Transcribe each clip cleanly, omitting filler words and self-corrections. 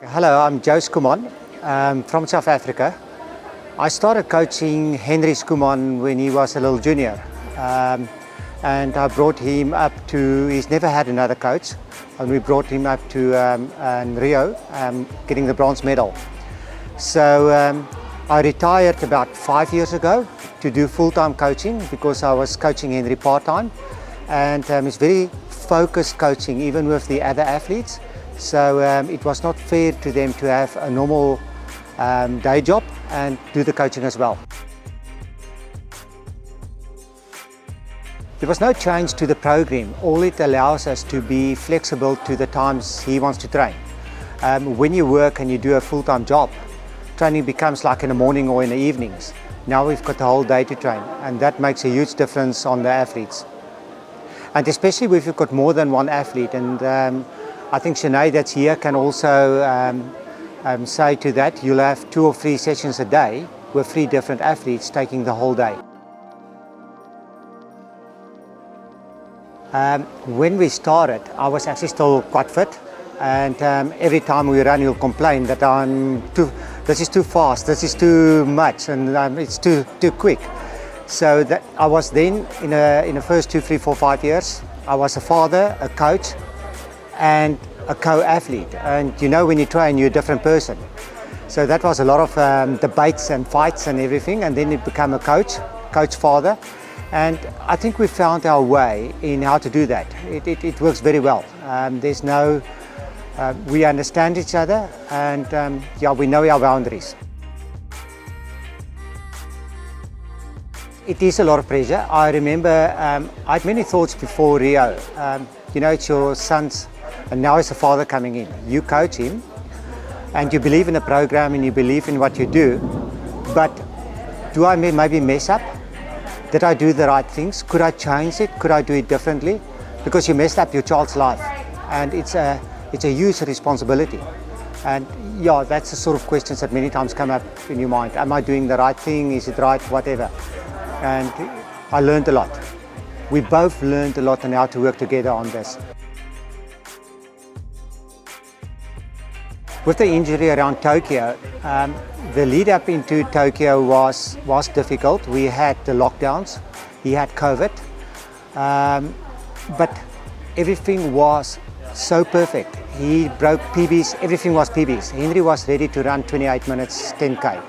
Hello, I'm Joe Schoeman from South Africa. I started coaching Henri Schoeman when he was a little junior, and I brought him up to, he's never had another coach, and we brought him up to Rio, getting the bronze medal. So I retired about 5 years ago to do full-time coaching because I was coaching Henri part-time, and it's very focused coaching even with the other athletes. So it was not fair to them to have a normal day job and do the coaching as well. There was no change to the program. All it allows us to be flexible to the times he wants to train. When you work and you do a full-time job, training becomes like in the morning or in the evenings. Now we've got the whole day to train, and that makes a huge difference on the athletes. And especially if you've got more than one athlete, and I think Sinead that's here can also say to that, you'll have 2 or 3 sessions a day with 3 different athletes taking the whole day. When we started, I was actually still quite fit, and every time we run, you'll complain that this is too fast, this is too much, and it's too quick. So that I was then, in the first 2, 3, 4, 5 years, I was a father, a coach, and a co-athlete. And you know, when you train, you're a different person. So that was a lot of debates and fights and everything, and then it became a coach father. And I think we found our way in how to do that. It works very well. There's no, we understand each other, and yeah, we know our boundaries. It is a lot of pressure. I remember I had many thoughts before Rio. You know, it's your son's, and now it's a father coming in. You coach him, and you believe in the program, and you believe in what you do. But do I maybe mess up? Did I do the right things? Could I change it? Could I do it differently? Because you messed up your child's life, and it's a huge responsibility. And yeah, that's the sort of questions that many times come up in your mind. Am I doing the right thing? Is it right? Whatever. And I learned a lot. We both learned a lot on how to work together on this. With the injury around Tokyo, the lead up into Tokyo was difficult. We had the lockdowns, he had COVID, but everything was so perfect. He broke PBs, everything was PBs. Henri was ready to run 28 minutes, 10K.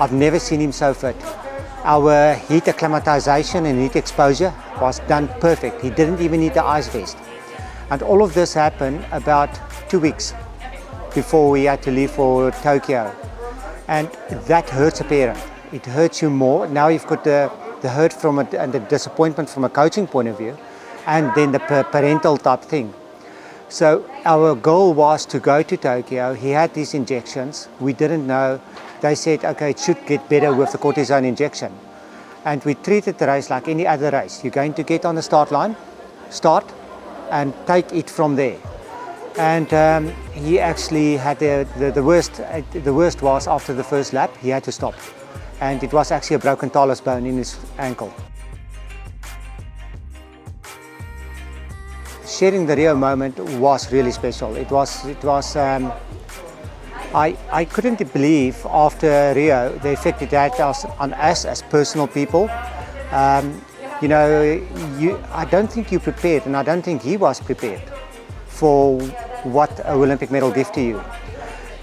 I've never seen him so fit. Our heat acclimatization and heat exposure was done perfect. He didn't even need the ice vest. And all of this happened about 2 weeks before we had to leave for Tokyo. And that hurts a parent. It hurts you more. Now you've got the hurt from it and the disappointment from a coaching point of view, and then the parental type thing. So our goal was to go to Tokyo. He had these injections. We didn't know. They said, okay, it should get better with the cortisone injection. And we treated the race like any other race. You're going to get on the start line, start, and take it from there. And he actually had the worst. The worst was after the first lap, he had to stop. And it was actually a broken talus bone in his ankle. Sharing the Rio moment was really special. It was. I couldn't believe after Rio the effect it had on us as personal people. You know, I don't think you prepared, and I don't think he was prepared for what an Olympic medal gives to you.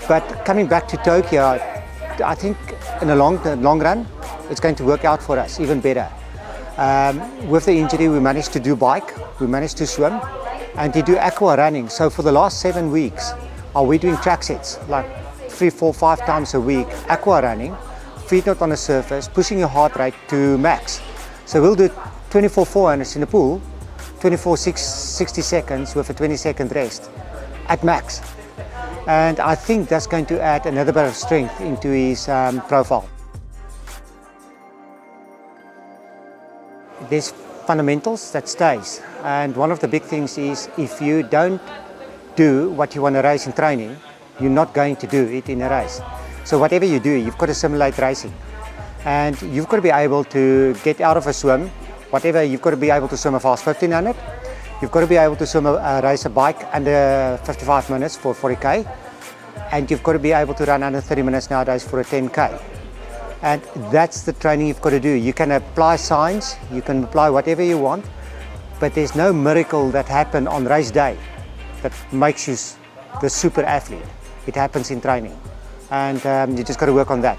But coming back to Tokyo, I think in the long run, it's going to work out for us even better. With the injury, we managed to do bike, we managed to swim, and to do aqua running. So for the last 7 weeks, we're doing track sets, like 3, 4, 5 times a week, aqua running, feet not on the surface, pushing your heart rate to max. So we'll do 24 400s in the pool, 24 60 seconds with a 20-second rest at max. And I think that's going to add another bit of strength into his profile. There's fundamentals that stays, and one of the big things is if you don't do what you want to race in training, you're not going to do it in a race. So whatever you do, you've got to simulate racing, and you've got to be able to get out of a swim, whatever. You've got to be able to swim a fast 1500, you've got to be able to swim race a bike under 55 minutes for 40k, and you've got to be able to run under 30 minutes nowadays for a 10K. And that's the training you've got to do. You can apply science, you can apply whatever you want, but there's no miracle that happens on race day that makes you the super athlete. It happens in training, and you just got to work on that.